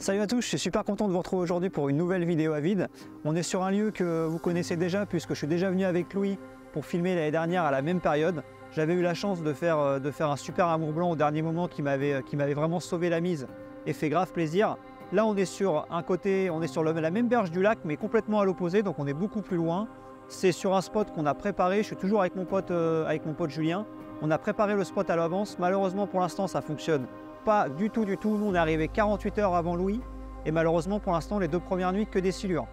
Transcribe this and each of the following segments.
Salut à tous, je suis super content de vous retrouver aujourd'hui pour une nouvelle vidéo à vide. On est sur un lieu que vous connaissez déjà puisque je suis déjà venu avec Louis pour filmer l'année dernière à la même période. J'avais eu la chance de faire un super amour blanc au dernier moment qui m'avait vraiment sauvé la mise et fait grave plaisir. Là on est sur un côté, on est sur la même berge du lac mais complètement à l'opposé, donc on est beaucoup plus loin. C'est sur un spot qu'on a préparé, je suis toujours avec mon pote Julien. On a préparé le spot à l'avance, malheureusement pour l'instant ça fonctionne pas du tout. Nous on est arrivé 48 heures avant Louis et malheureusement pour l'instant les 2 premières nuits que des silures.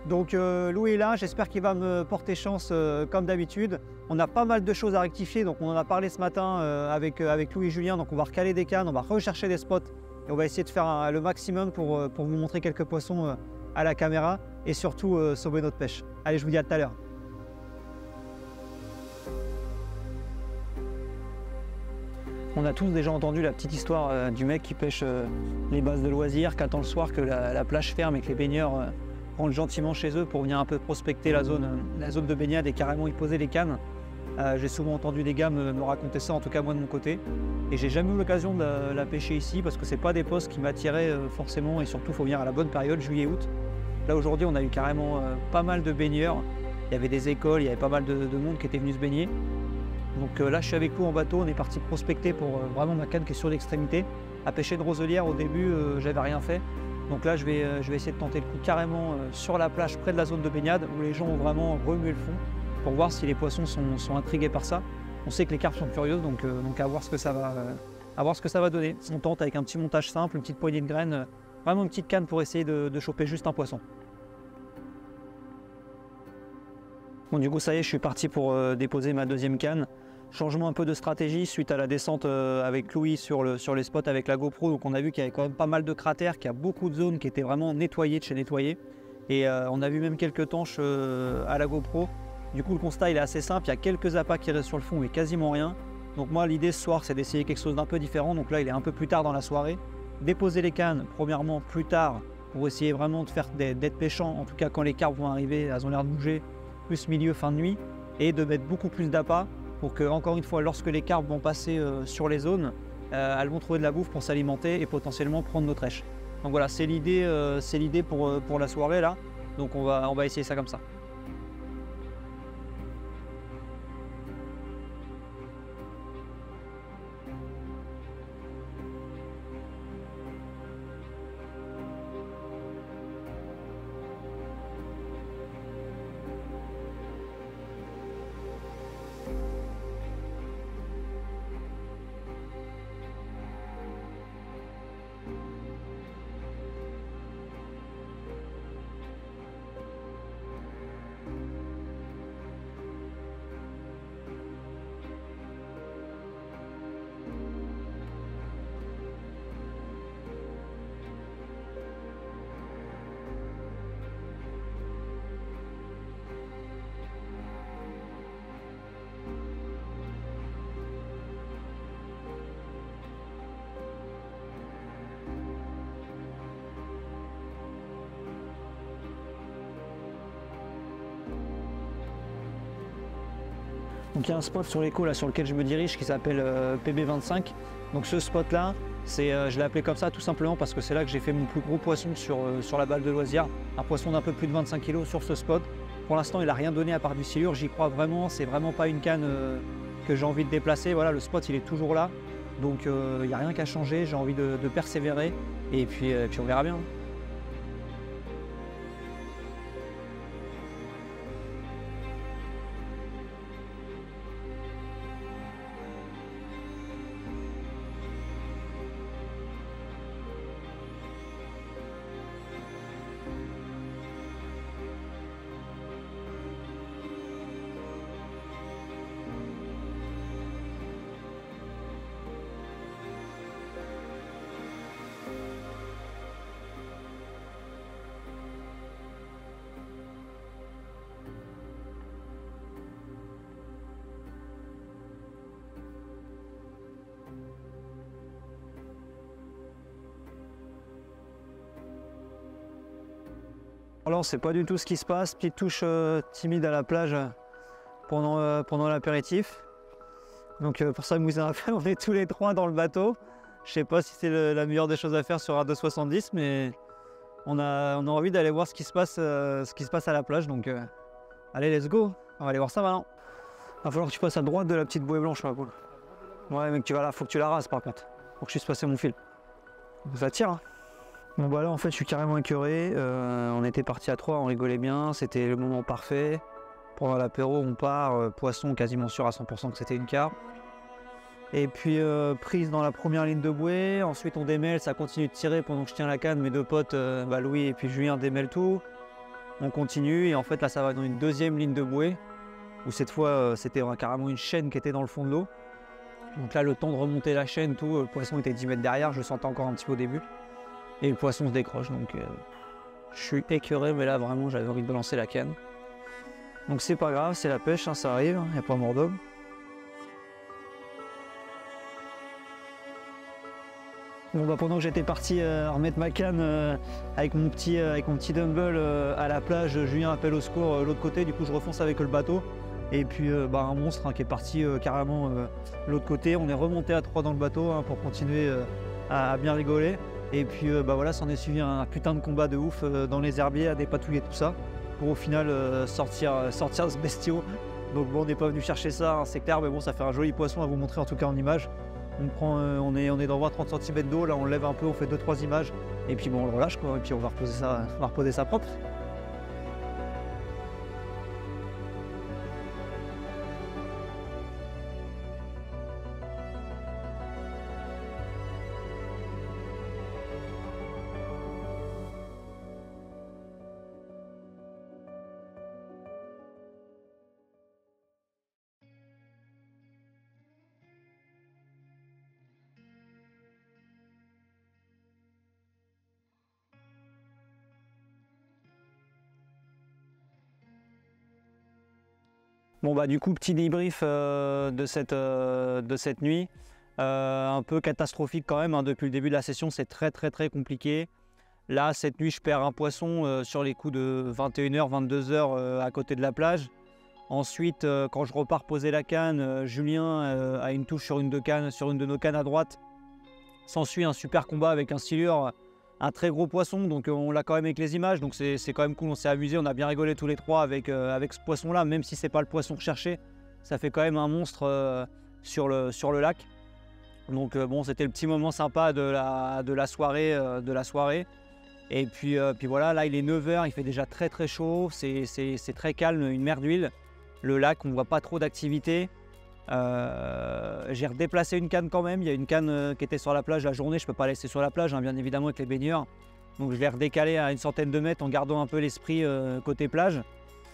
Donc Louis est là, j'espère qu'il va me porter chance comme d'habitude. On a pas mal de choses à rectifier, donc on en a parlé ce matin avec Louis et Julien, donc on va recaler des cannes, on va rechercher des spots et on va essayer de faire le maximum pour vous montrer quelques poissons à la caméra et surtout sauver notre pêche. Allez, je vous dis à tout à l'heure. On a tous déjà entendu la petite histoire du mec qui pêche les bases de loisirs, qui attend le soir que la plage ferme et que les baigneurs rentrent gentiment chez eux pour venir un peu prospecter la zone de baignade et carrément y poser les cannes. J'ai souvent entendu des gars me raconter ça, en tout cas moi de mon côté. Et j'ai jamais eu l'occasion de la pêcher ici parce que c'est pas des postes qui m'attiraient forcément et surtout il faut venir à la bonne période, juillet-août. Là aujourd'hui on a eu carrément pas mal de baigneurs, il y avait des écoles, il y avait pas mal de monde qui était venu se baigner. Donc là je suis avec vous en bateau, on est parti prospecter pour vraiment ma canne qui est sur l'extrémité. À pêcher de roselière au début j'avais rien fait. Donc là je vais essayer de tenter le coup carrément sur la plage près de la zone de baignade où les gens ont vraiment remué le fond pour voir si les poissons sont intrigués par ça. On sait que les carpes sont curieuses donc à voir ce que ça va donner. On tente avec un petit montage simple, une petite poignée de graines, vraiment une petite canne pour essayer de choper juste un poisson. Bon, du coup ça y est, je suis parti pour déposer ma deuxième canne. Changement un peu de stratégie suite à la descente avec Louis sur les spots avec la GoPro. Donc on a vu qu'il y avait quand même pas mal de cratères, qu'il y a beaucoup de zones qui étaient vraiment nettoyées de chez nettoyées. Et on a vu même quelques tanches à la GoPro. Du coup le constat il est assez simple, il y a quelques appâts qui restent sur le fond mais quasiment rien. Donc moi l'idée ce soir c'est d'essayer quelque chose d'un peu différent. Donc là il est un peu plus tard dans la soirée. Déposer les cannes premièrement plus tard pour essayer vraiment d'être pêchant. En tout cas quand les carpes vont arriver, elles ont l'air de bouger. Plus milieu, fin de nuit, et de mettre beaucoup plus d'appâts pour que, encore une fois, lorsque les carpes vont passer sur les zones, elles vont trouver de la bouffe pour s'alimenter et potentiellement prendre notre rêche. Donc voilà, c'est l'idée pour la soirée là, donc on va essayer ça comme ça. Donc il y a un spot sur l'écho là sur lequel je me dirige qui s'appelle PB25. Donc ce spot là, je l'ai appelé comme ça tout simplement parce que c'est là que j'ai fait mon plus gros poisson sur la balle de loisir. Un poisson d'un peu plus de 25 kg sur ce spot. Pour l'instant il n'a rien donné à part du silure, j'y crois vraiment, c'est vraiment pas une canne que j'ai envie de déplacer. Voilà, le spot il est toujours là, donc il n'y a rien qu'à changer, j'ai envie de persévérer et puis on verra bien. Alors c'est pas du tout ce qui se passe, petite touche timide à la plage pendant l'apéritif. Donc pour s'amuser un peu, on est tous les trois dans le bateau. Je sais pas si c'est la meilleure des choses à faire sur un 2,70, mais on a envie d'aller voir ce qui se passe à la plage. Donc allez, let's go. On va aller voir ça maintenant. Va falloir que tu passes à droite de la petite bouée blanche, ma poule. Ouais, mec, tu vas là, faut que tu la rases par contre. Faut que je puisse passer mon fil. Ça tire, hein. Bon bah là en fait je suis carrément écœuré, on était parti à 3, on rigolait bien, c'était le moment parfait. Pendant l'apéro on part, poisson quasiment sûr à 100% que c'était une carpe. Et puis prise dans la première ligne de bouée, ensuite on démêle, ça continue de tirer pendant que je tiens la canne, mes deux potes, Louis et puis Julien démêlent tout. On continue et en fait là ça va dans une deuxième ligne de bouée, où cette fois c'était carrément une chaîne qui était dans le fond de l'eau. Donc là le temps de remonter la chaîne, tout, le poisson était 10 mètres derrière, je le sentais encore un petit peu au début. Et le poisson se décroche, donc je suis écœuré, mais là vraiment j'avais envie de balancer la canne. Donc c'est pas grave, c'est la pêche, hein, ça arrive, il n'y a pas mort d'homme. Bon bah pendant que j'étais parti remettre ma canne avec mon petit dumbbell à la plage, Julien appelle au secours l'autre côté, du coup je refonce avec le bateau. Et puis un monstre hein, qui est parti carrément de l'autre côté. On est remonté à 3 dans le bateau hein, pour continuer à bien rigoler. Et puis voilà, s'en est suivi un putain de combat de ouf dans les herbiers, à dépatouiller tout ça, pour au final sortir ce bestiau. Donc bon, on n'est pas venu chercher ça, hein, c'est clair, mais bon, ça fait un joli poisson à vous montrer en tout cas en image. On est dans 20-30 cm d'eau, là on lève un peu, on fait 2-3 images, et puis bon, on le relâche quoi, et puis on va reposer ça propre. Bon bah du coup petit débrief de cette nuit, un peu catastrophique quand même hein, depuis le début de la session, c'est très compliqué. Là cette nuit je perds un poisson sur les coups de 21h, 22h à côté de la plage. Ensuite quand je repars poser la canne, Julien a une touche sur une de nos cannes à droite. S'ensuit un super combat avec un silure, un très gros poisson, donc on l'a quand même avec les images, donc c'est quand même cool, on s'est amusé, on a bien rigolé tous les trois avec ce poisson là, même si c'est pas le poisson recherché, ça fait quand même un monstre sur le lac. Donc bon, c'était le petit moment sympa de la soirée. Et puis voilà, là il est 9h, il fait déjà très chaud, c'est très calme, une mer d'huile. Le lac, on ne voit pas trop d'activité. J'ai redéplacé une canne quand même, il y a une canne qui était sur la plage la journée, je ne peux pas la laisser sur la plage hein, bien évidemment avec les baigneurs. Donc je l'ai redécalé à une centaine de mètres en gardant un peu l'esprit côté plage.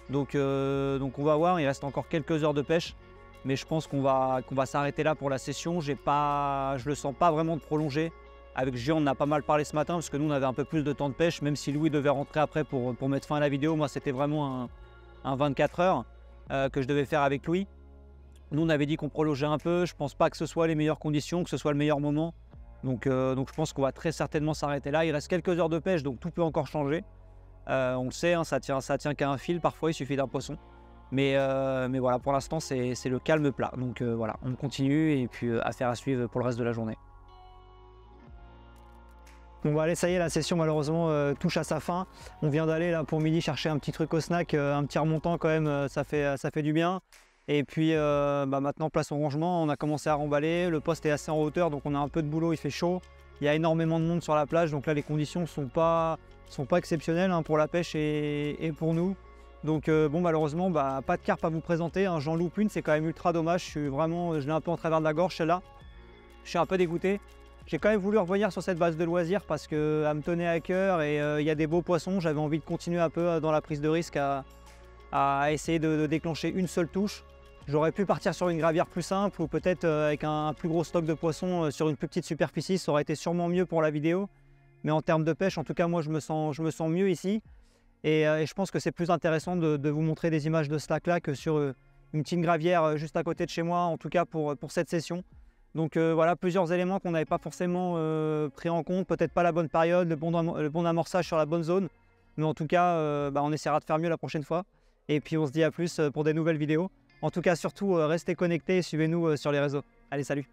Donc on va voir, il reste encore quelques heures de pêche. Mais je pense qu'on va s'arrêter là pour la session. Je le sens pas vraiment de prolonger. Avec Julien, on a pas mal parlé ce matin parce que nous on avait un peu plus de temps de pêche, même si Louis devait rentrer après pour mettre fin à la vidéo. Moi c'était vraiment un 24 heures que je devais faire avec Louis. Nous on avait dit qu'on prolongeait un peu, je pense pas que ce soit les meilleures conditions, que ce soit le meilleur moment. Donc je pense qu'on va très certainement s'arrêter là. Il reste quelques heures de pêche, donc tout peut encore changer. On le sait, hein, ça tient qu'à un fil, parfois il suffit d'un poisson. Mais voilà, pour l'instant c'est le calme plat. Donc voilà, on continue et puis affaire à suivre pour le reste de la journée. Bon bah allez, ça y est, la session malheureusement touche à sa fin. On vient d'aller là pour midi chercher un petit truc au snack, un petit remontant quand même, ça fait du bien. Et puis maintenant place au rangement, on a commencé à remballer, le poste est assez en hauteur donc on a un peu de boulot, il fait chaud. Il y a énormément de monde sur la plage, donc là les conditions sont pas exceptionnelles hein, pour la pêche et pour nous. Donc bon malheureusement pas de carpe à vous présenter, hein. J'en loupe une, c'est quand même ultra dommage, je l'ai un peu en travers de la gorge celle-là. Je suis un peu dégoûté. J'ai quand même voulu revenir sur cette base de loisirs parce qu'elle me tenait à cœur et il y a des beaux poissons, j'avais envie de continuer un peu dans la prise de risque à essayer de déclencher une seule touche. J'aurais pu partir sur une gravière plus simple ou peut-être avec un plus gros stock de poissons sur une plus petite superficie, ça aurait été sûrement mieux pour la vidéo. Mais en termes de pêche, en tout cas moi je me sens mieux ici. Et je pense que c'est plus intéressant de vous montrer des images de ce lac-là que sur une petite gravière juste à côté de chez moi, en tout cas pour cette session. Donc voilà, plusieurs éléments qu'on n'avait pas forcément pris en compte, peut-être pas la bonne période, le bon amorçage sur la bonne zone. Mais en tout cas, on essaiera de faire mieux la prochaine fois. Et puis on se dit à plus pour des nouvelles vidéos. En tout cas, surtout, restez connectés et suivez-nous sur les réseaux. Allez, salut!